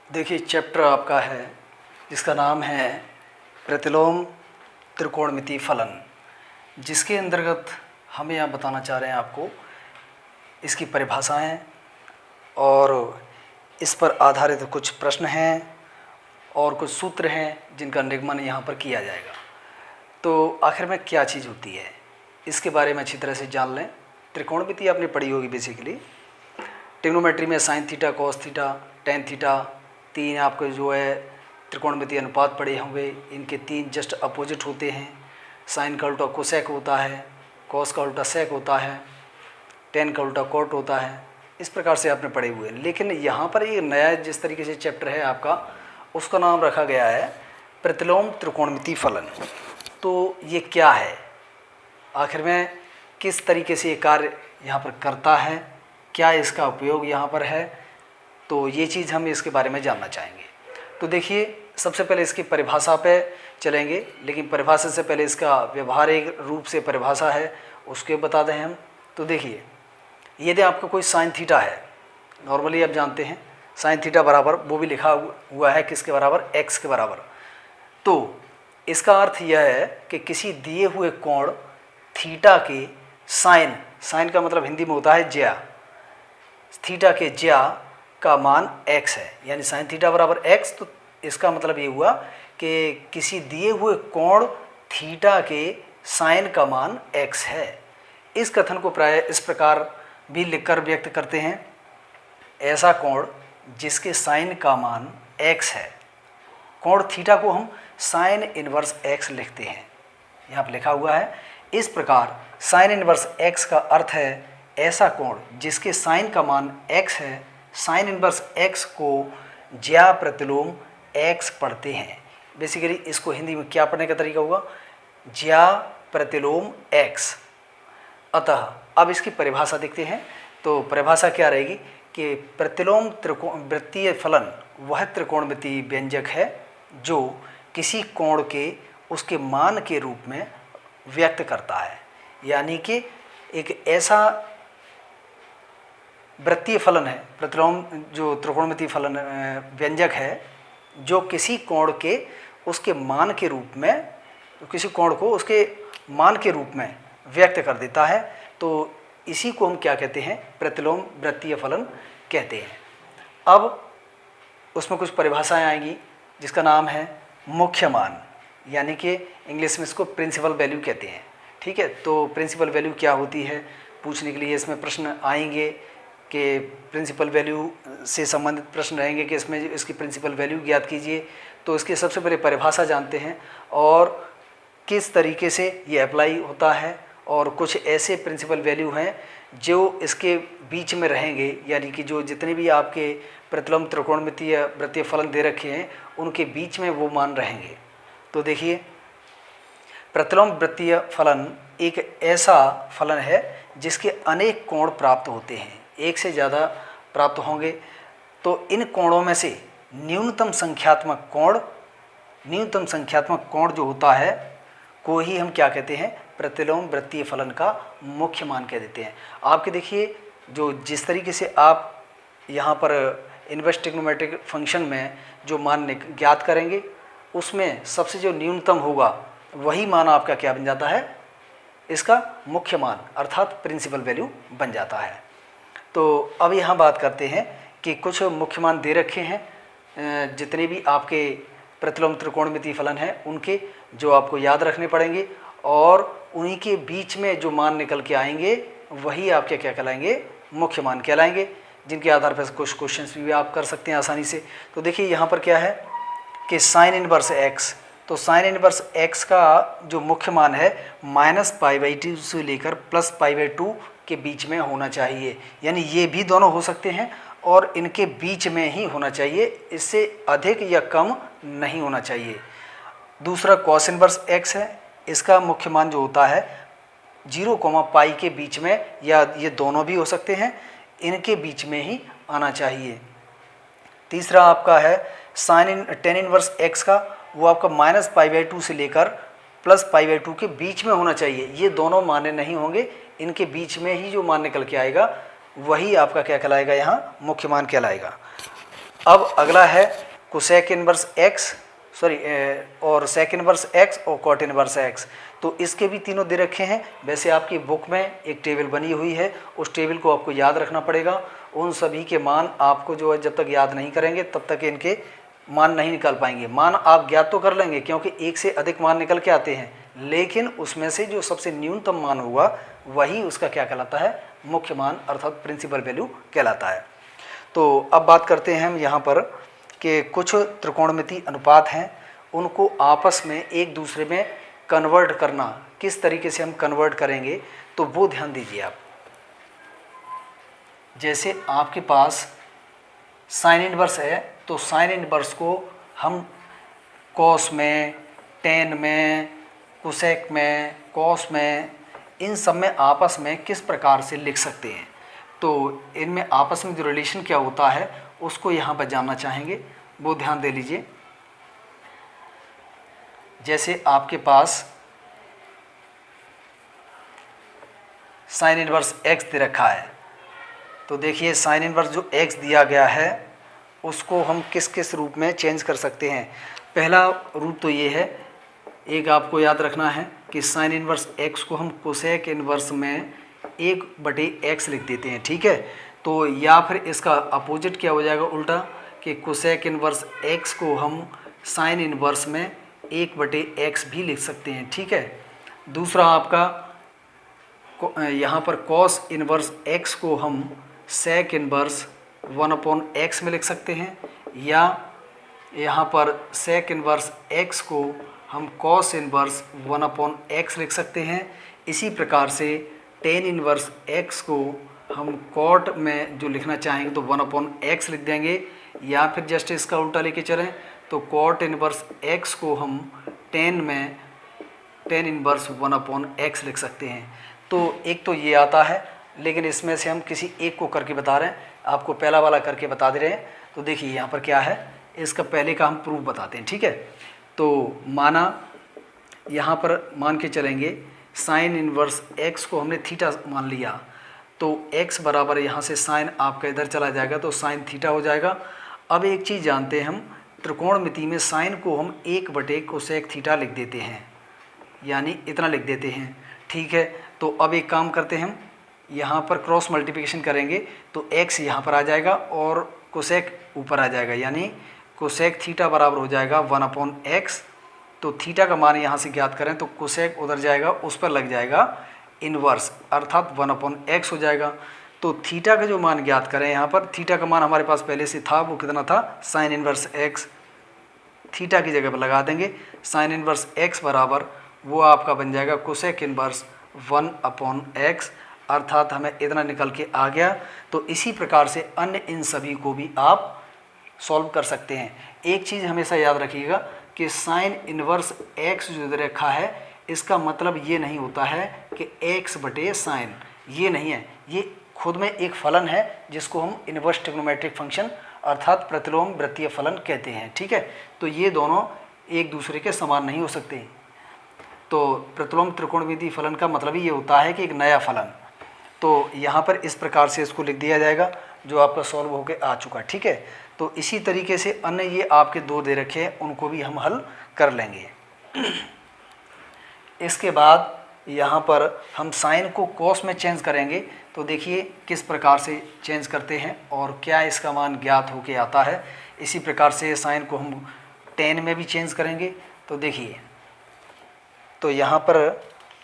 देखिए चैप्टर आपका है जिसका नाम है प्रतिलोम त्रिकोणमितीय फलन, जिसके अंतर्गत हम यहाँ बताना चाह रहे हैं आपको इसकी परिभाषाएं और इस पर आधारित कुछ प्रश्न हैं और कुछ सूत्र हैं जिनका निगमन यहाँ पर किया जाएगा। तो आखिर में क्या चीज़ होती है इसके बारे में अच्छी तरह से जान लें। त्रिकोणमिति आपने पढ़ी होगी बेसिकली। ट्रिग्नोमेट्री में sine theta, cos theta, tan theta, तीन आपके जो है त्रिकोणमितीय अनुपात पढ़े होंगे। इनके तीन जस्ट अपोजिट होते हैं। साइन का उल्टा कोसेक होता है, कॉस का उल्टा सेक होता है, टेन का उल्टा कॉट होता है। इस प्रकार से आपने पढ़े हुए हैं। लेकिन यहाँ पर एक नया जिस तरीके से चैप्टर है आपका, उसका नाम रखा गया है प्रतिलोम त्रिकोणमितीय फलन। तो ये क्या है, आखिर में किस तरीके से ये कार्य यहाँ पर करता है, क्या इसका उपयोग यहाँ पर है, तो ये चीज़ हम इसके बारे में जानना चाहेंगे। तो देखिए सबसे पहले इसकी परिभाषा पे चलेंगे, लेकिन परिभाषा से पहले इसका व्यवहारिक रूप से परिभाषा है उसके बता दें हम। तो देखिए यदि आपका कोई साइन थीटा है, नॉर्मली आप जानते हैं साइन थीटा बराबर, वो भी लिखा हुआ है किसके बराबर, एक्स के बराबर। तो इसका अर्थ यह है कि किसी दिए हुए कोण थीटा के साइन, साइन का मतलब हिंदी में होता है ज्या, थीटा के ज्या का मान x है, यानी साइन थीटा बराबर x। तो इसका मतलब ये हुआ कि किसी दिए हुए कोण थीटा के साइन का मान x है। इस कथन को प्राय इस प्रकार भी लिखकर व्यक्त करते हैं, ऐसा कोण जिसके साइन का मान x है। कोण थीटा को हम साइन इनवर्स x लिखते हैं, यहाँ पर लिखा हुआ है इस प्रकार। साइन इनवर्स x का अर्थ है ऐसा कोण जिसके साइन का मान x है। साइन इनवर्स x को ज्या प्रतिलोम x पढ़ते हैं। बेसिकली इसको हिंदी में क्या पढ़ने का तरीका होगा, ज्या प्रतिलोम x। अतः अब इसकी परिभाषा देखते हैं। तो परिभाषा क्या रहेगी कि प्रतिलोम वृत्तीय फलन वह त्रिकोणमितीय व्यंजक है जो किसी कोण के उसके मान के रूप में व्यक्त करता है। यानी कि एक ऐसा वृत्तीय फलन है, प्रतिलोम जो त्रिकोणमितीय फलन व्यंजक है जो किसी कोण के उसके मान के रूप में, किसी कोण को उसके मान के रूप में व्यक्त कर देता है। तो इसी को हम क्या कहते हैं, प्रतिलोम वृत्तीय फलन कहते हैं। अब उसमें कुछ परिभाषाएं आएंगी जिसका नाम है मुख्य मान, यानी कि इंग्लिश में इसको प्रिंसिपल वैल्यू कहते हैं। ठीक है, तो प्रिंसिपल वैल्यू क्या होती है पूछने के लिए इसमें प्रश्न आएंगे कि प्रिंसिपल वैल्यू से संबंधित प्रश्न रहेंगे कि इसमें इसकी प्रिंसिपल वैल्यू ज्ञात कीजिए। तो इसकी सबसे पहले परिभाषा जानते हैं और किस तरीके से ये अप्लाई होता है। और कुछ ऐसे प्रिंसिपल वैल्यू हैं जो इसके बीच में रहेंगे, यानी कि जो जितने भी आपके प्रतिलोम त्रिकोणमितीय वृत्तीय फलन दे रखे हैं उनके बीच में वो मान रहेंगे। तो देखिए प्रतिलोम वृत्तीय फलन एक ऐसा फलन है जिसके अनेक कोण प्राप्त होते हैं, एक से ज़्यादा प्राप्त होंगे। तो इन कोणों में से न्यूनतम संख्यात्मक कोण जो होता है को ही हम क्या कहते हैं, प्रतिलोम वृत्तीय फलन का मुख्य मान कह देते हैं। आपके देखिए जो जिस तरीके से आप यहाँ पर इनवर्स ट्रिग्नोमेट्रिक फंक्शन में जो मान ज्ञात करेंगे उसमें सबसे जो न्यूनतम होगा वही मान आपका क्या बन जाता है, इसका मुख्य मान अर्थात प्रिंसिपल वैल्यू बन जाता है। तो अब यहाँ बात करते हैं कि कुछ मुख्य मान दे रखे हैं जितने भी आपके प्रतिलोम त्रिकोणमितीय फलन हैं उनके, जो आपको याद रखने पड़ेंगे और उन्हीं के बीच में जो मान निकल के आएंगे वही आपके क्या कहलाएंगे, मुख्य मान कहलाएंगे, जिनके आधार पर कुछ क्वेश्चंस भी आप कर सकते हैं आसानी से। तो देखिए यहाँ पर क्या है कि साइन इनवर्स x, तो साइन इनवर्स x का जो मुख्य मान है -π/2 से लेकर +π/2 के बीच में होना चाहिए। यानी ये भी दोनों हो सकते हैं और इनके बीच में ही होना चाहिए, इससे अधिक या कम नहीं होना चाहिए। दूसरा कॉस इनवर्स x है, इसका मुख्य मान जो होता है 0, के बीच में, या ये दोनों भी हो सकते हैं, इनके बीच में ही आना चाहिए। तीसरा आपका है साइन टेन इनवर्स x का, वो आपका -π/2 से लेकर +π/2 के बीच में होना चाहिए। ये दोनों मान्य नहीं होंगे, इनके बीच में ही जो मान निकल के आएगा वही आपका क्या कहलाएगा, यहाँ मुख्य मान कहलाएगा। अब अगला है कोसेक इनवर्स एक्स, और सेक इनवर्स एक्स और कॉट इनवर्स एक्स। तो इसके भी तीनों दे रखे हैं। वैसे आपकी बुक में एक टेबल बनी हुई है, उस टेबल को आपको याद रखना पड़ेगा। उन सभी के मान आपको जो है जब तक याद नहीं करेंगे तब तक इनके मान नहीं निकाल पाएंगे। मान आप ज्ञात तो कर लेंगे क्योंकि एक से अधिक मान निकल के आते हैं, लेकिन उसमें से जो सबसे न्यूनतम मान होगा वही उसका क्या कहलाता है, मुख्य मान अर्थात प्रिंसिपल वैल्यू कहलाता है। तो अब बात करते हैं हम यहाँ पर कि कुछ त्रिकोणमिति अनुपात हैं, उनको आपस में एक दूसरे में कन्वर्ट करना, किस तरीके से हम कन्वर्ट करेंगे तो वो ध्यान दीजिए आप। जैसे आपके पास साइन इनवर्स है, तो साइन इनवर्स को हम कॉस में, टेन में, कोसेक में, कॉस में, इन सब में आपस में किस प्रकार से लिख सकते हैं। तो इनमें आपस में जो रिलेशन क्या होता है उसको यहाँ पर जानना चाहेंगे, वो ध्यान दे लीजिए। जैसे आपके पास साइन इनवर्स एक्स दे रखा है, तो देखिए साइन इनवर्स जो एक्स दिया गया है उसको हम किस किस रूप में चेंज कर सकते हैं। पहला रूप तो ये है, एक आपको याद रखना है कि साइन इनवर्स एक्स को हम कोसेक इनवर्स में 1/x लिख देते हैं, ठीक है। तो या फिर इसका अपोजिट क्या हो जाएगा उल्टा, कि कोसेक इनवर्स एक्स को हम साइन इनवर्स में 1/x भी लिख सकते हैं, ठीक है। दूसरा आपका यहाँ पर कॉस इनवर्स एक्स को हम सेक इनवर्स 1/x में लिख सकते हैं, या यहाँ पर सेक इनवर्स एक्स को हम कॉस इनवर्स 1/x लिख सकते हैं। इसी प्रकार से टेन इनवर्स एक्स को हम कॉट में जो लिखना चाहेंगे तो 1/x लिख देंगे, या फिर जस्ट इसका उल्टा लेके चलें तो कॉट इनवर्स एक्स को हम टेन में टेन इनवर्स 1/x लिख सकते हैं। तो एक तो ये आता है, लेकिन इसमें से हम किसी एक को करके बता रहे हैं, आपको पहला वाला करके बता दे रहे हैं। तो देखिए यहाँ पर क्या है, इसका पहले का हम प्रूफ बताते हैं, ठीक है। तो माना यहाँ पर मान के चलेंगे साइन इनवर्स एक्स को हमने थीटा मान लिया, तो x बराबर यहाँ से साइन आपका इधर चला जाएगा तो साइन थीटा हो जाएगा। अब एक चीज़ जानते हैं हम, त्रिकोणमिति में साइन को हम 1/कोसेक थीटा लिख देते हैं, यानी इतना लिख देते हैं, ठीक है। तो अब एक काम करते हैं हम, यहाँ पर क्रॉस मल्टीप्लिकेशन करेंगे तो x यहाँ पर आ जाएगा और कोसेक ऊपर आ जाएगा, यानी कोसेक थीटा बराबर हो जाएगा 1/x। तो थीटा का मान यहाँ से ज्ञात करें तो कोसेक उधर जाएगा, उस पर लग जाएगा इन्वर्स, अर्थात 1/x हो जाएगा। तो थीटा का जो मान ज्ञात करें, यहाँ पर थीटा का मान हमारे पास पहले से था, वो कितना था, साइन इन्वर्स x। थीटा की जगह पर लगा देंगे साइन इन्वर्स x बराबर वो आपका बन जाएगा कोसेक इन्वर्स 1/x, अर्थात हमें इतना निकल के आ गया। तो इसी प्रकार से अन्य इन सभी को भी आप सॉल्व कर सकते हैं। एक चीज़ हमेशा याद रखिएगा कि साइन इन्वर्स x जो दे रखा है, इसका मतलब ये नहीं होता है कि x/साइन, ये नहीं है, ये खुद में एक फलन है जिसको हम इन्वर्स ट्रिग्नोमेट्रिक फंक्शन अर्थात प्रतिलोम वृत्तीय फलन कहते हैं, ठीक है। तो ये दोनों एक दूसरे के समान नहीं हो सकते। तो प्रतिलोम त्रिकोणमितीय फलन का मतलब ही ये होता है कि एक नया फलन। तो यहाँ पर इस प्रकार से इसको लिख दिया जाएगा जो आपका सॉल्व होके आ चुका, ठीक है। तो इसी तरीके से अन्य ये आपके दो दे रखे हैं, उनको भी हम हल कर लेंगे। इसके बाद यहाँ पर हम साइन को कॉस में चेंज करेंगे, तो देखिए किस प्रकार से चेंज करते हैं और क्या इसका मान ज्ञात होके आता है। इसी प्रकार से साइन को हम टेन में भी चेंज करेंगे। तो देखिए, तो यहाँ पर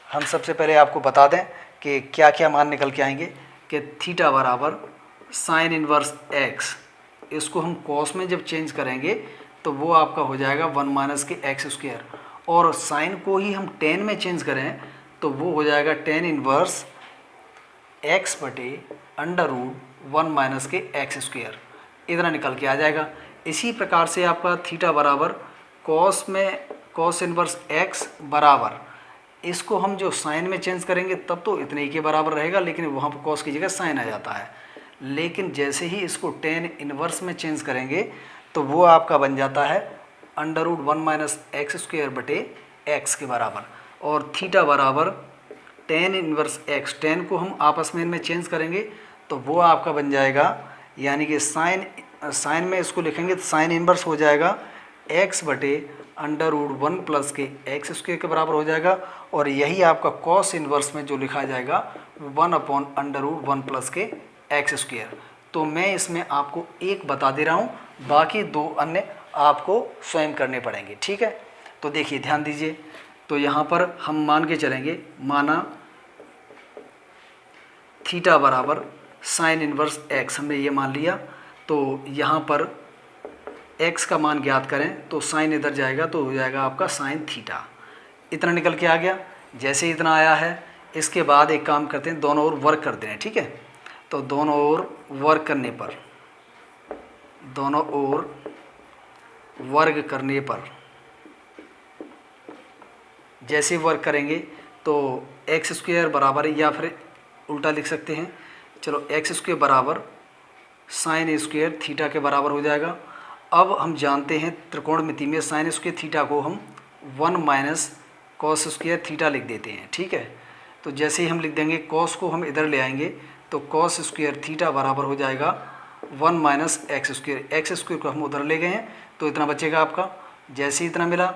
हम सबसे पहले आपको बता दें कि क्या क्या मान निकल के आएंगे, कि थीटा बराबर साइन इन्वर्स एक्स, इसको हम कॉस में जब चेंज करेंगे तो वो आपका हो जाएगा 1-x², और साइन को ही हम टेन में चेंज करें तो वो हो जाएगा टेन इन्वर्स x/√1-x², इतना निकल के आ जाएगा। इसी प्रकार से आपका थीटा बराबर कॉस में कॉस इन्वर्स x बराबर, इसको हम जो साइन में चेंज करेंगे तब तो इतने ही के बराबर रहेगा, लेकिन वहाँ पर कॉस की जगह साइन आ जाता है। लेकिन जैसे ही इसको टेन इन्वर्स में चेंज करेंगे तो वो आपका बन जाता है √1-x² के बराबर, और थीटा बराबर टेन इन्वर्स x, टेन को हम आपस में इनमें चेंज करेंगे तो वो आपका बन जाएगा, यानी कि साइन साइन में इसको लिखेंगे तो साइन इनवर्स हो जाएगा x बटे अंडर रूट 1 प्लस के एक्स स्क्वायर के बराबर हो जाएगा। और यही आपका कॉस इनवर्स में जो लिखा जाएगा 1 अपॉन अंडर रूट 1 प्लस के एक्स स्क्वायर। तो मैं इसमें आपको एक बता दे रहा हूँ, बाकी दो अन्य आपको स्वयं करने पड़ेंगे, ठीक है। तो देखिए ध्यान दीजिए, तो यहाँ पर हम मान के चलेंगे, माना थीटा बराबर साइन इनवर्स एक्स, हमने ये मान लिया। तो यहाँ पर एक्स का मान ज्ञात करें तो साइन इधर जाएगा तो हो जाएगा आपका साइन थीटा। इतना निकल के आ गया। जैसे इतना आया है, इसके बाद एक काम करते हैं, दोनों ओर वर्क कर दें, ठीक है। तो दोनों ओर वर्क करने पर, दोनों ओर वर्ग करने पर जैसे वर्क करेंगे तो एक्स स्क्वायर बराबर, या फिर उल्टा लिख सकते हैं, चलो एक्स स्क्वायर बराबर साइन स्क्वायर थीटा के बराबर हो जाएगा। अब हम जानते हैं त्रिकोणमिति में साइन स्क्वायर थीटा को हम 1 माइनस कॉस स्क्वायर थीटा लिख देते हैं, ठीक है। तो जैसे ही हम लिख देंगे, कॉस को हम इधर ले आएंगे तो कॉस स्क्वायर थीटा बराबर हो जाएगा 1 minus x square. X square को हम उधर ले गए हैं तो इतना बचेगा आपका। जैसे ही इतना मिला,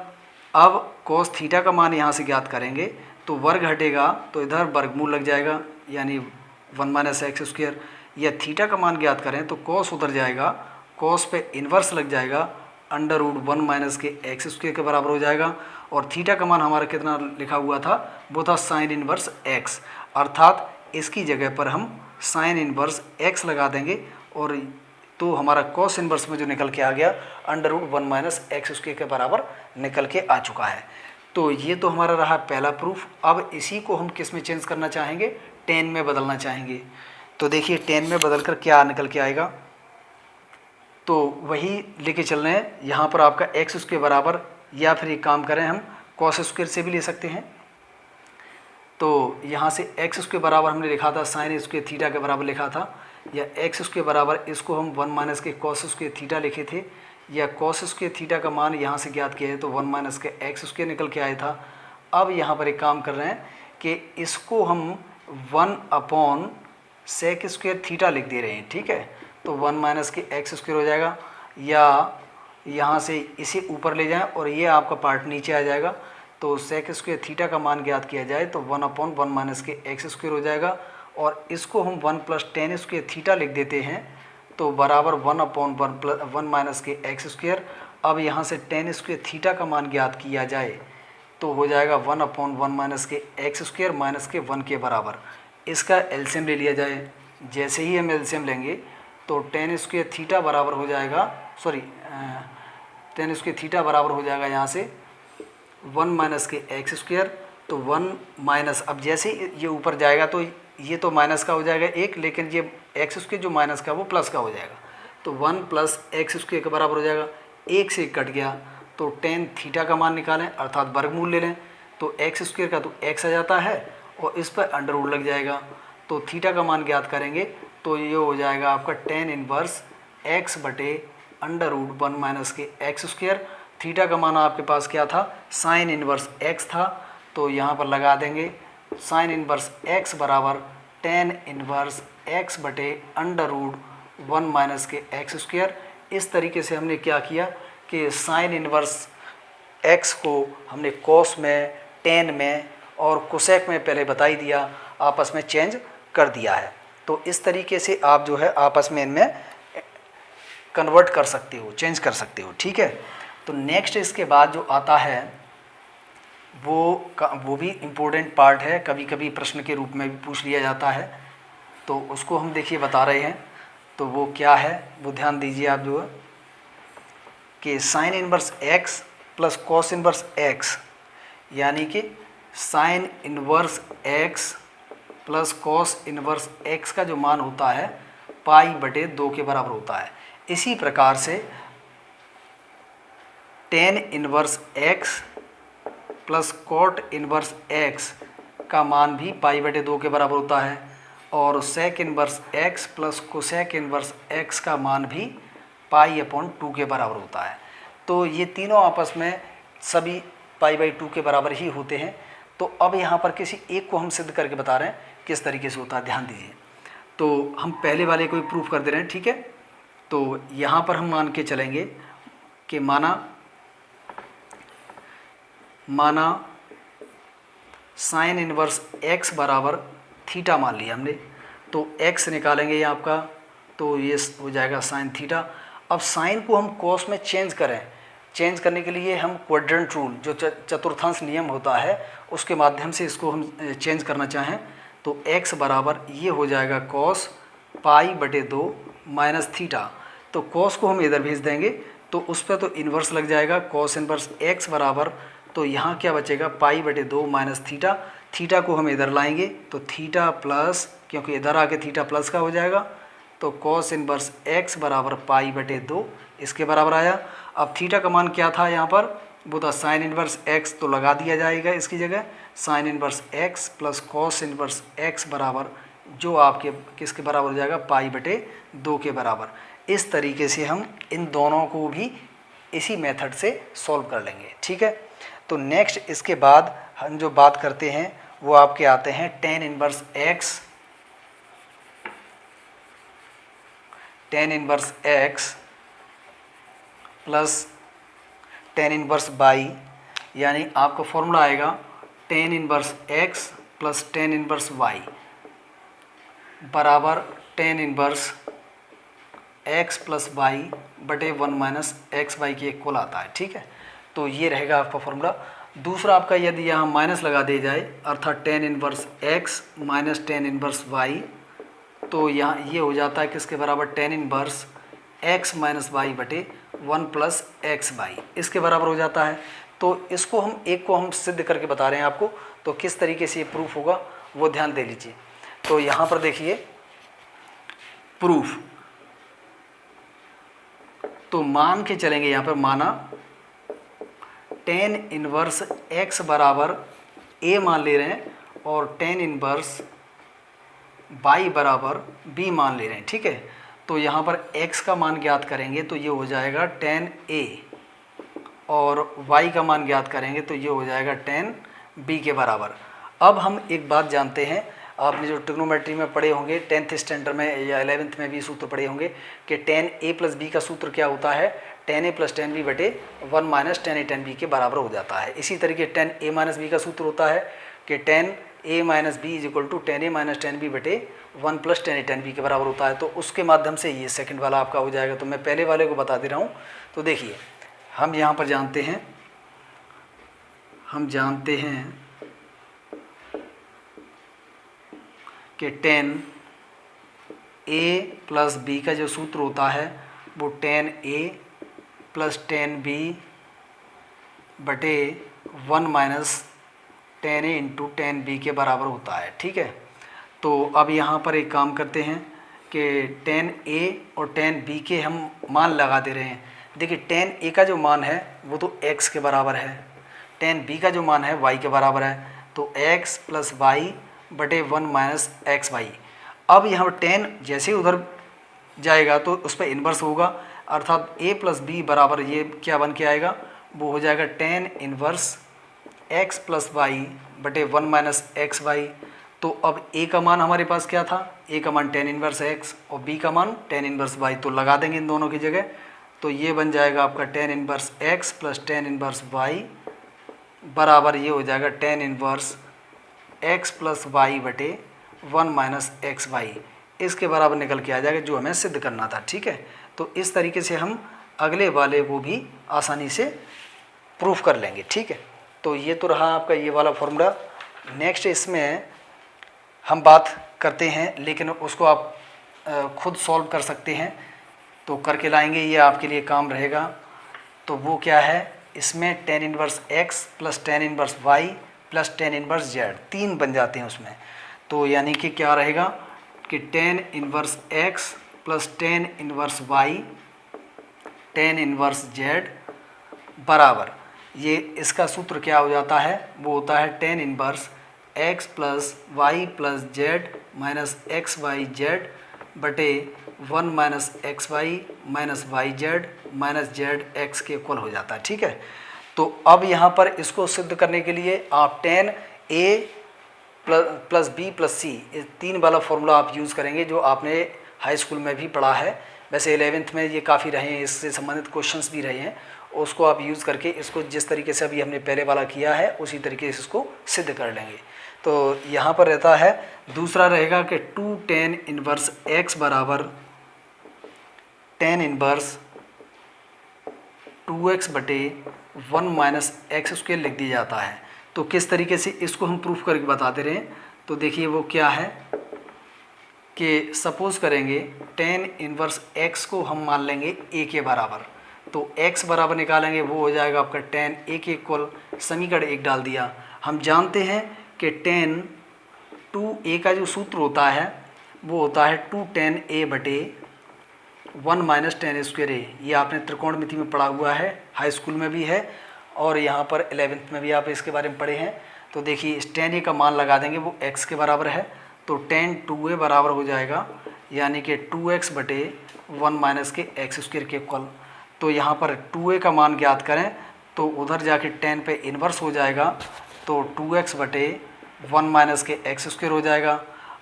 अब कॉस थीटा का मान यहाँ से ज्ञात करेंगे तो वर्ग हटेगा तो इधर वर्गमूल लग जाएगा, यानी 1 माइनस एक्स स्क्वायर। या थीटा का मान ज्ञात करें तो कॉस उधर जाएगा, कॉस पे इन्वर्स लग जाएगा, अंडर रूट 1 माइनस के एक्स स्क्वायर के बराबर हो जाएगा। और थीटा का मान हमारा कितना लिखा हुआ था, वो था साइन इन्वर्स एक्स, अर्थात इसकी जगह पर हम साइन इन्वर्स एक्स लगा देंगे और तो हमारा कॉस इन्वर्स में जो निकल के आ गया under root 1 minus x square के बराबर निकल के आ चुका है। तो ये तो हमारा रहा पहला प्रूफ। अब इसी को हम किस में चेंज करना चाहेंगे, टेन में बदलना चाहेंगे। तो देखिए टेन में बदल कर क्या निकल के आएगा, तो वही लेके चल रहे हैं। यहाँ पर आपका एक्स स्क्वायर बराबर, या फिर एक काम करें हम कॉस स्क्वायर से भी ले सकते हैं। तो यहाँ से एक्स स्क्वायर बराबर हमने लिखा था साइन स्क्वायर थीटा के बराबर लिखा था, या एक्स स्क्वायर बराबर इसको हम 1 माइनस के कॉस स्क्वायर थीटा लिखे थे, या कॉस स्क्वायर थीटा का मान यहाँ से ज्ञात किया है तो 1 माइनस के एक्स स्क्वायर निकल के आया था। अब यहाँ पर एक काम कर रहे हैं कि इसको हम 1 अपॉन सेक स्क्वायर थीटा लिख दे रहे हैं, ठीक है। तो 1 माइनस के एक्स स्क्वायर हो जाएगा, या यहाँ से इसे ऊपर ले जाएं और ये आपका पार्ट नीचे आ जाएगा। तो सेक स्क्वायर थीटा का मान ज्ञात किया जाए तो 1 अपॉन 1 माइनस के एक्स स्क्वायर हो जाएगा, और इसको हम 1 प्लस टेन स्क्वायर थीटा लिख देते हैं तो बराबर 1 अपॉन 1 माइनस के एक्स स्क्वायर। अब यहाँ से टेन स्क्वायर थीटा का मान ज्ञात किया जाए तो हो जाएगा 1 अपॉन 1 माइनस के एक्स स्क्वायर माइनस के 1 के बराबर। इसका एलसीएम ले लिया जाए। जैसे ही हम एलसीएम लेंगे तो टेन स्क्वायर थीटा बराबर हो जाएगा, टेन स्क्वायर थीटा बराबर हो जाएगा यहाँ से 1 माइनस के एक्स स्क्वायर। तो 1 माइनस, अब जैसे ये ऊपर जाएगा तो ये तो माइनस का हो जाएगा एक, लेकिन ये एक्स स्क्वायर जो माइनस का वो प्लस का हो जाएगा। तो 1 प्लस एक्स स्क्वायर के बराबर हो जाएगा, एक से एक कट गया तो टेन थीटा का मान निकालें, अर्थात वर्गमूल ले लें। तो एक्स स्क्वायर का तो एक्स आ जाता है और इस पर अंडर रूट लग जाएगा। तो थीटा का मान ज्ञात करेंगे तो ये हो जाएगा आपका टेन इनवर्स एक्स बटे अंडर रूट 1 माइनस के एक्स स्क्वायर। थीटा का मान आपके पास क्या था, साइन इनवर्स एक्स था, तो यहाँ पर लगा देंगे साइन इनवर्स एक्स बराबर टेन इनवर्स एक्स बटे अंडर रूट 1 माइनस के एक्स स्क्वायर। इस तरीके से हमने क्या किया कि साइन इनवर्स एक्स को हमने कॉस में, टेन में और कोसेक में पहले बता ही दिया, आपस में चेंज कर दिया है। तो इस तरीके से आप जो है आपस में इनमें कन्वर्ट कर सकते हो, चेंज कर सकते हो, ठीक है। तो नेक्स्ट इसके बाद जो आता है वो भी इम्पोर्टेंट पार्ट है, कभी कभी प्रश्न के रूप में भी पूछ लिया जाता है। तो उसको हम देखिए बता रहे हैं, तो वो क्या है वो ध्यान दीजिए आप जो है कि sine inverse x plus cos inverse x, यानी कि sine inverse x plus cos inverse x का जो मान होता है पाई बटे 2 के बराबर होता है। इसी प्रकार से tan inverse x plus cot inverse x का मान भी पाई बटे 2 के बराबर होता है, और sec inverse x plus cosec inverse x का मान भी पाई अपॉन 2 के बराबर होता है। तो ये तीनों आपस में सभी पाई बाई 2 के बराबर ही होते हैं। तो अब यहाँ पर किसी एक को हम सिद्ध करके बता रहे हैं किस तरीके से होता है, ध्यान दीजिए। तो हम पहले वाले को ही प्रूफ कर दे रहे हैं, ठीक है। तो यहाँ पर हम मान के चलेंगे कि माना साइन इनवर्स x बराबर थीटा मान लिया हमने, तो x निकालेंगे ये आपका, तो ये हो जाएगा साइन थीटा। अब साइन को हम कॉस में चेंज करें, चेंज करने के लिए हम क्वाड्रेंट रूल जो चतुर्थांश नियम होता है उसके माध्यम से इसको हम चेंज करना चाहें, तो x बराबर ये हो जाएगा कॉस पाई बटे 2 माइनस थीटा। तो कॉस को हम इधर भेज देंगे तो उस पर तो इन्वर्स लग जाएगा, कॉस इन्वर्स x बराबर, तो यहाँ क्या बचेगा पाई बटे 2 माइनस थीटा। थीटा को हम इधर लाएंगे तो थीटा प्लस, क्योंकि इधर आके थीटा प्लस का हो जाएगा, तो कॉस इन्वर्स x बराबर पाई बटे 2 इसके बराबर आया। अब थीटा का मान क्या था यहाँ पर, वो था साइन इन्वर्स x, तो लगा दिया जाएगा इसकी जगह sign inverse x plus cos inverse x बराबर, जो आपके किसके बराबर हो जाएगा पाई बटे 2 के बराबर। इस तरीके से हम इन दोनों को भी इसी मेथड से सॉल्व कर लेंगे, ठीक है। तो नेक्स्ट इसके बाद हम जो बात करते हैं वो आपके आते हैं tan inverse x plus tan inverse y, यानी आपका फॉर्मूला आएगा tan inverse x plus tan inverse y बराबर tan inverse x plus y बटे 1 माइनस एक्स वाई के इक्वल आता है, ठीक है। तो ये रहेगा आपका फॉर्मूला। दूसरा आपका यदि यहाँ माइनस लगा दिया जाए अर्थात tan inverse x minus tan inverse y, तो यहाँ ये हो जाता है किसके बराबर tan inverse x minus y बटे 1 प्लस एक्स वाई, इसके बराबर हो जाता है। तो इसको हम एक को हम सिद्ध करके बता रहे हैं आपको, तो किस तरीके से ये प्रूफ होगा वो ध्यान दे लीजिए। तो यहाँ पर देखिए प्रूफ, तो मान के चलेंगे यहाँ पर, माना टेन इनवर्स x बराबर a मान ले रहे हैं और टेन इनवर्स y बराबर b मान ले रहे हैं, ठीक है। तो यहाँ पर x का मान ज्ञात करेंगे तो ये हो जाएगा टेन a, और y का मान ज्ञात करेंगे तो ये हो जाएगा टेन b के बराबर। अब हम एक बात जानते हैं, आपने जो ट्रिग्नोमेट्री में पढ़े होंगे 10th स्टैंडर्ड में या 11th में भी सूत्र पढ़े होंगे कि टेन a प्लस बी का सूत्र क्या होता है, टेन ए प्लस टेन बी बटे 1 minus ten A tan B के बराबर हो जाता है। इसी तरीके टेन ए माइनस बी का सूत्र होता है कि tan A minus B is equal to tan A minus tan B बटे 1 plus tan A tan B के बराबर होता है। तो उसके माध्यम से ये सेकंड वाला आपका हो जाएगा। तो मैं पहले वाले को बता दे रहा हूँ। तो देखिए हम यहाँ पर जानते हैं कि टेन ए प्लस बी का जो सूत्र होता है वो टेन ए प्लस टेन बी बटे 1 माइनस टेन ए इंटू टेन बी के बराबर होता है, ठीक है। तो अब यहाँ पर एक काम करते हैं कि टेन ए और टेन बी के हम मान लगा दे रहे हैं। देखिए टेन ए का जो मान है वो तो x के बराबर है, टेन बी का जो मान है y के बराबर है, तो x प्लस वाई बटे 1 माइनस एक्स वाई। अब यहाँ पर टेन जैसे उधर जाएगा तो उस पर इन्वर्स होगा, अर्थात a प्लस बी बराबर ये क्या बन के आएगा, वो हो जाएगा tan inverse x plus y बटे 1 माइनस एक्स वाई। तो अब a का मान हमारे पास क्या था, a का मान टेन इन्वर्स x और b का मान टेन इन्वर्स y, तो लगा देंगे इन दोनों की जगह। तो ये बन जाएगा आपका tan inverse x plus tan inverse y बराबर ये हो जाएगा tan inverse x plus y बटे 1 माइनस एक्स वाई, इसके बराबर निकल के आ जाएगा जो हमें सिद्ध करना था, ठीक है। तो इस तरीके से हम अगले वाले को भी आसानी से प्रूफ कर लेंगे, ठीक है। तो ये तो रहा आपका ये वाला फॉर्मूला। नेक्स्ट इसमें हम बात करते हैं, लेकिन उसको आप खुद सॉल्व कर सकते हैं, तो करके लाएंगे, ये आपके लिए काम रहेगा। तो वो क्या है, इसमें ten inverse x plus tan inverse y plus tan inverse z, तीन बन जाते हैं उसमें। तो यानी कि क्या रहेगा कि ten inverse x plus tan inverse y tan inverse z बराबर, ये इसका सूत्र क्या हो जाता है, वो होता है tan inverse x plus y plus z minus x y z बटे 1 minus x y minus y z minus z x के इक्वल हो जाता है, ठीक है। तो अब यहाँ पर इसको सिद्ध करने के लिए आप टेन ए प्लस बी प्लस सी, इस तीन वाला फॉर्मूला आप यूज़ करेंगे जो आपने हाई स्कूल में भी पढ़ा है। वैसे 11th में ये काफ़ी रहे हैं, इससे संबंधित क्वेश्चंस भी रहे हैं, उसको आप यूज़ करके इसको जिस तरीके से अभी हमने पहले वाला किया है उसी तरीके से इसको सिद्ध कर लेंगे। तो यहाँ पर रहता है, दूसरा रहेगा कि 2 tan इनवर्स x बराबर tan इनवर्स 2x बटे 1 माइनस एक्स स्क्वायर लिख दिया जाता है। तो किस तरीके से इसको हम प्रूफ करके बताते रहे, तो देखिए वो क्या है कि सपोज करेंगे tan इनवर्स x को हम मान लेंगे a के बराबर, तो x बराबर निकालेंगे, वो हो जाएगा आपका tan a के इक्वल, समीकरण 1 डाल दिया। हम जानते हैं कि tan 2a का जो सूत्र होता है वो होता है 2 tan a बटे 1 माइनस tan स्क्वायर a। ये आपने त्रिकोणमिति में पढ़ा हुआ है, हाई स्कूल में भी है और यहाँ पर 11th में भी आप इसके बारे में पढ़े हैं। तो देखिए इस tan a का मान लगा देंगे, वो x के बराबर है, तो tan 2a बराबर हो जाएगा यानी कि 2x बटे 1 माइनस के एक्स स्क्वायर के इक्वल। तो यहाँ पर 2a का मान ज्ञात करें तो उधर जाके tan पे इन्वर्स हो जाएगा, तो 2x बटे 1 माइनस के एक्स स्क्वायर हो जाएगा।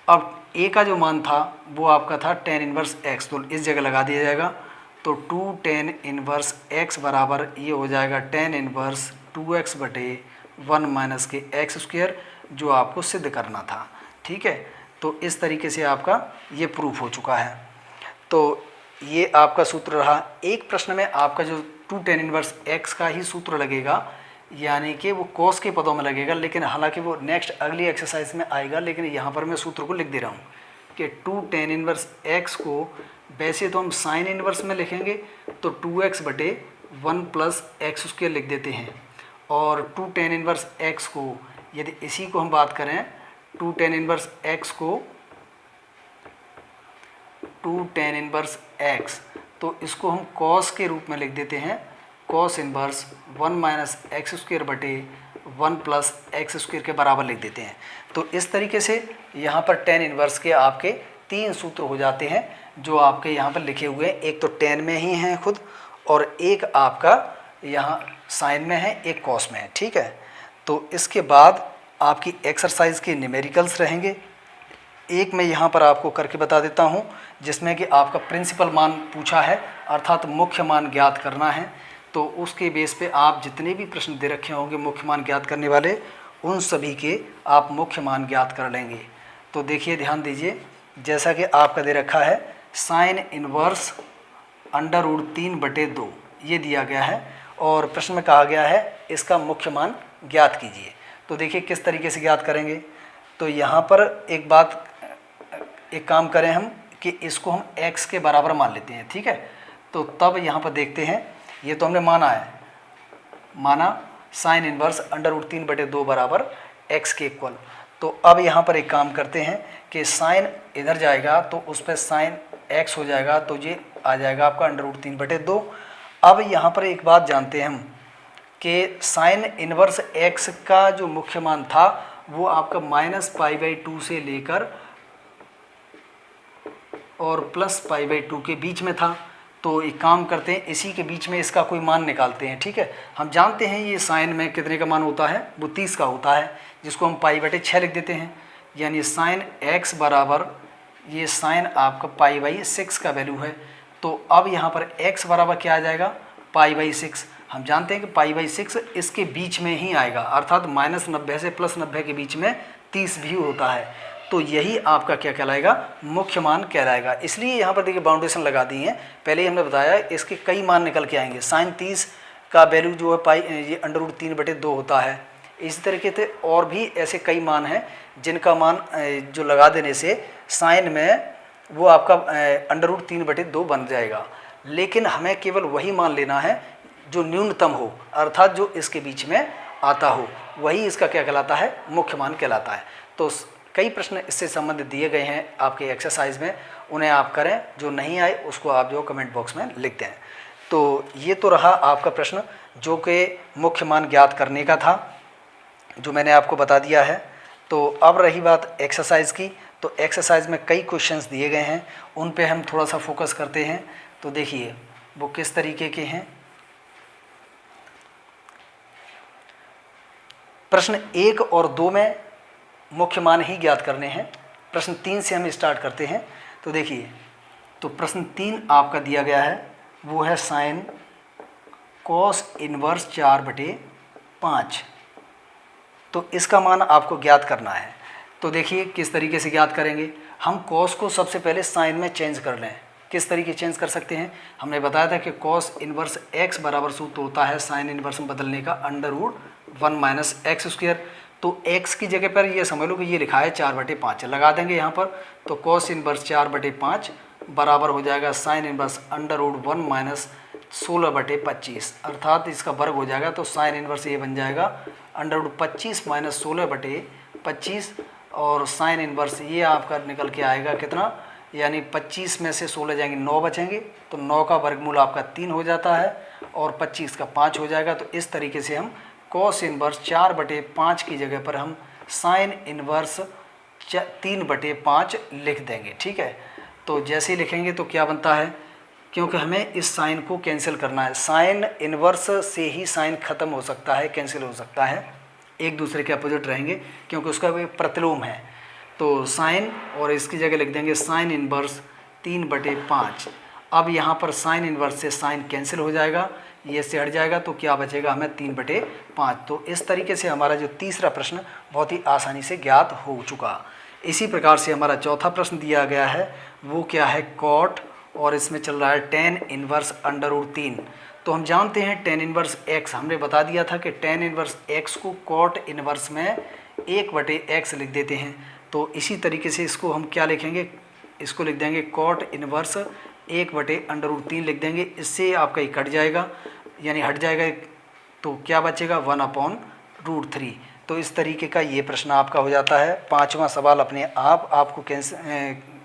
अब a का जो मान था वो आपका था tan इनवर्स x, तो इस जगह लगा दिया जाएगा, तो 2 tan इनवर्स x बराबर ये हो जाएगा tan इनवर्स 2x बटे 1 माइनस के एक्स स्क्वायर, जो आपको सिद्ध करना था। ठीक है, तो इस तरीके से आपका ये प्रूफ हो चुका है। तो ये आपका सूत्र रहा। एक प्रश्न में आपका जो 2 tan इनवर्स x का ही सूत्र लगेगा, यानी कि वो cos के पदों में लगेगा, लेकिन हालांकि वो नेक्स्ट अगली एक्सरसाइज में आएगा, लेकिन यहाँ पर मैं सूत्र को लिख दे रहा हूँ कि 2 tan इनवर्स x को वैसे तो हम साइन इनवर्स में लिखेंगे तो 2x बटे 1 प्लस एक्स स्क्वायर लिख देते हैं, और 2 tan इनवर्स x को यदि इसी को हम बात करें 2 tan इनवर्स x को 2 tan इनवर्स x, तो इसको हम cos के रूप में लिख देते हैं, cos inverse 1 minus x square बटे 1 प्लस एक्स स्क्वायर के बराबर लिख देते हैं। तो इस तरीके से यहाँ पर tan इनवर्स के आपके 3 सूत्र हो जाते हैं जो आपके यहाँ पर लिखे हुए हैं। एक तो tan में ही हैं खुद, और एक आपका यहाँ साइन में है, एक cos में है। ठीक है, तो इसके बाद आपकी एक्सरसाइज के न्यूमेरिकल्स रहेंगे। एक मैं यहाँ पर आपको करके बता देता हूँ, जिसमें कि आपका प्रिंसिपल मान पूछा है, अर्थात मुख्य मान ज्ञात करना है। तो उसके बेस पे आप जितने भी प्रश्न दे रखे होंगे मुख्य मान ज्ञात करने वाले, उन सभी के आप मुख्य मान ज्ञात कर लेंगे। तो देखिए ध्यान दीजिए, जैसा कि आपका दे रखा है साइन इनवर्स √3/2 ये दिया गया है, और प्रश्न में कहा गया है इसका मुख्य मान ज्ञात कीजिए। तो देखिए किस तरीके से ज्ञात करेंगे। तो यहाँ पर एक काम करें हम कि इसको हम x के बराबर मान लेते हैं। ठीक है, तो तब यहाँ पर देखते हैं, ये तो हमने माना साइन इनवर्स √3/2 बराबर x के इक्वल। तो अब यहाँ पर एक काम करते हैं कि साइन इधर जाएगा तो उस पर साइन x हो जाएगा, तो ये आ जाएगा आपका √3/2। अब यहाँ पर एक बात जानते हैं हम कि साइन इनवर्स x का जो मुख्य मान था वो आपका -π/2 से लेकर और +π/2 के बीच में था। तो एक काम करते हैं, इसी के बीच में इसका कोई मान निकालते हैं। ठीक है, हम जानते हैं ये साइन में कितने का मान होता है, वो 30 का होता है, जिसको हम π/6 लिख देते हैं। यानी साइन x बराबर ये साइन आपका π/6 का वैल्यू है। तो अब यहाँ पर x बराबर क्या आ जाएगा, π/6। हम जानते हैं कि π/6 इसके बीच में ही आएगा, अर्थात -90 से +90 के बीच में 30 भी होता है। तो यही आपका क्या कहलाएगा, मुख्य मान कहलाएगा। इसलिए यहाँ पर देखिए बाउंडेशन लगा दी है। पहले ही हमने बताया इसके कई मान निकल के आएंगे। साइन 30 का वैल्यू जो है ये √3/2 होता है। इसी तरीके से और भी ऐसे कई मान हैं जिनका मान जो लगा देने से साइन में वो आपका √3/2 बन जाएगा। लेकिन हमें केवल वही मान लेना है जो न्यूनतम हो, अर्थात जो इसके बीच में आता हो, वही इसका क्या कहलाता है, मुख्य मान कहलाता है। तो कई प्रश्न इससे संबंधित दिए गए हैं आपके एक्सरसाइज में, उन्हें आप करें, जो नहीं आए उसको आप जो कमेंट बॉक्स में लिख दें। तो ये तो रहा आपका प्रश्न जो कि मुख्य मान ज्ञात करने का था, जो मैंने आपको बता दिया है। तो अब रही बात एक्सरसाइज की, तो एक्सरसाइज में कई क्वेश्चंस दिए गए हैं, उन पे हम थोड़ा सा फोकस करते हैं। तो देखिए वो किस तरीके के हैं। प्रश्न 1 और 2 में मुख्य मान ही ज्ञात करने हैं। प्रश्न 3 से हम स्टार्ट करते हैं। तो देखिए तो प्रश्न 3 आपका दिया गया है, वो है साइन कॉस इनवर्स 4/5। तो इसका मान आपको ज्ञात करना है। तो देखिए किस तरीके से ज्ञात करेंगे। हम कॉस को सबसे पहले साइन में चेंज कर लें। किस तरीके चेंज कर सकते हैं, हमने बताया था कि कॉस इनवर्स x बराबर सूत्र होता है साइन इनवर्स में बदलने का √1 - x²। तो x की जगह पर ये समझ लो कि ये लिखा है 4/5 लगा देंगे यहाँ पर। तो कॉस इनवर्स 4/5 बराबर हो जाएगा साइन इनवर्स √1 - 16/25, अर्थात इसका वर्ग हो जाएगा। तो साइन इनवर्स ये बन जाएगा √25 - 16/25, और साइन इनवर्स ये आपका निकल के आएगा कितना, यानी 25 में से 16 जाएंगे 9 बचेंगे। तो 9 का वर्गमूल आपका 3 हो जाता है और 25 का 5 हो जाएगा। तो इस तरीके से हम कॉस इनवर्स 4/5 की जगह पर हम साइन इनवर्स 3/5 लिख देंगे। ठीक है, तो जैसे ही लिखेंगे तो क्या बनता है, क्योंकि हमें इस साइन को कैंसिल करना है। साइन इनवर्स से ही साइन खत्म हो सकता है, कैंसिल हो सकता है, एक दूसरे के अपोजिट रहेंगे क्योंकि उसका भी प्रतिलोम है। तो साइन और इसकी जगह लिख देंगे साइन इनवर्स 3/5। अब यहाँ पर साइन इनवर्स से साइन कैंसिल हो जाएगा, ये से हट जाएगा, तो क्या बचेगा हमें 3/5। तो इस तरीके से हमारा जो तीसरा प्रश्न बहुत ही आसानी से ज्ञात हो चुका। इसी प्रकार से हमारा चौथा प्रश्न दिया गया है, वो क्या है, कॉट, और इसमें चल रहा है tan इनवर्स √3। तो हम जानते हैं tan इनवर्स x, हमने बता दिया था कि tan इनवर्स x को कॉट इनवर्स में 1/x लिख देते हैं। तो इसी तरीके से इसको हम क्या लिखेंगे, इसको लिख देंगे कॉट इनवर्स 1/√3 लिख देंगे। इससे आपका ये कट जाएगा, यानी हट जाएगा, तो क्या बचेगा 1/√3। तो इस तरीके का ये प्रश्न आपका हो जाता है। पांचवा सवाल अपने आप आपको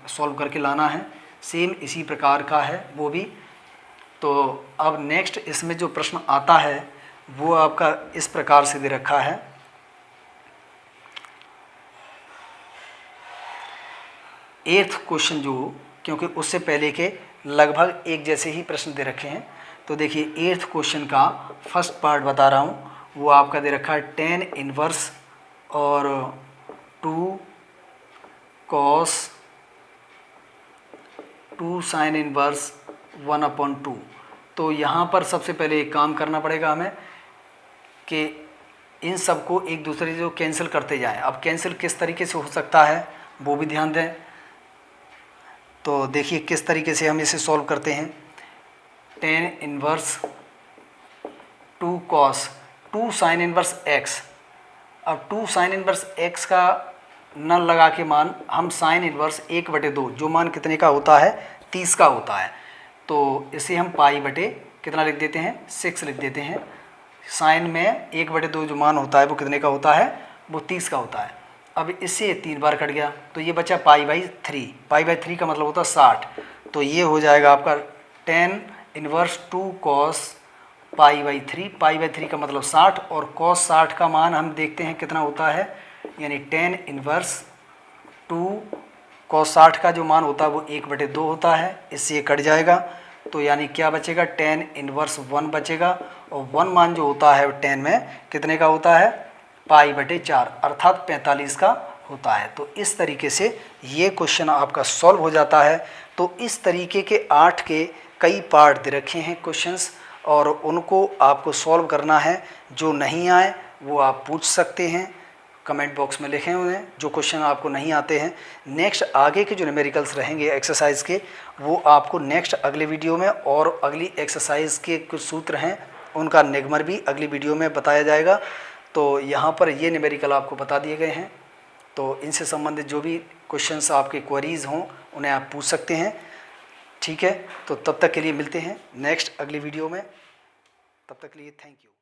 सॉल्व करके लाना है, सेम इसी प्रकार का है वो भी। तो अब नेक्स्ट इसमें जो प्रश्न आता है वो आपका इस प्रकार से दे रखा है, 8th क्वेश्चन जो, क्योंकि उससे पहले के लगभग एक जैसे ही प्रश्न दे रखे हैं। तो देखिए 8th क्वेश्चन का फर्स्ट पार्ट बता रहा हूँ, वो आपका दे रखा है tan इनवर्स और 2 cos 2 साइन इनवर्स 1/2। तो यहाँ पर सबसे पहले एक काम करना पड़ेगा हमें कि इन सब को एक दूसरे जो कैंसिल करते जाएं। अब कैंसिल किस तरीके से हो सकता है वो भी ध्यान दें। तो देखिए किस तरीके से हम इसे सॉल्व करते हैं। tan inverse 2 cos 2 sine inverse x। अब 2 साइन इनवर्स x का न लगा के मान हम साइन इनवर्स 1/2, जो मान कितने का होता है 30 का होता है, तो इसे हम पाई बटे कितना लिख देते हैं 6 लिख देते हैं। साइन में 1/2 जो मान होता है वो कितने का होता है, वो 30 का होता है। अब इससे 3 बार कट गया तो ये बचा π/3। π/3 का मतलब होता है 60। तो ये हो जाएगा आपका tan इनवर्स 2 cos π/3। π/3 का मतलब 60 और cos 60 का मान हम देखते हैं कितना होता है, यानी tan इनवर्स 2 cos 60 का जो मान होता है वो 1/2 होता है। इससे ये कट जाएगा तो यानी क्या बचेगा, tan इनवर्स 1 बचेगा, और 1 मान जो होता है tan में कितने का होता है π/4, अर्थात 45 का होता है। तो इस तरीके से ये क्वेश्चन आपका सॉल्व हो जाता है। तो इस तरीके के 8 के कई पार्ट दे रखे हैं क्वेश्चंस, और उनको आपको सॉल्व करना है। जो नहीं आए वो आप पूछ सकते हैं, कमेंट बॉक्स में लिखें उन्हें जो क्वेश्चन आपको नहीं आते हैं। नेक्स्ट आगे के जो न्यूमेरिकल्स रहेंगे एक्सरसाइज के, वो आपको नेक्स्ट अगले वीडियो में, और अगली एक्सरसाइज के कुछ सूत्र हैं उनका निगमन भी अगली वीडियो में बताया जाएगा। तो यहाँ पर ये न्यूमेरिकल आपको बता दिए गए हैं। तो इनसे संबंधित जो भी क्वेश्चंस आपके क्वेरीज हों उन्हें आप पूछ सकते हैं। ठीक है, तो तब तक के लिए मिलते हैं नेक्स्ट अगली वीडियो में। तब तक के लिए थैंक यू।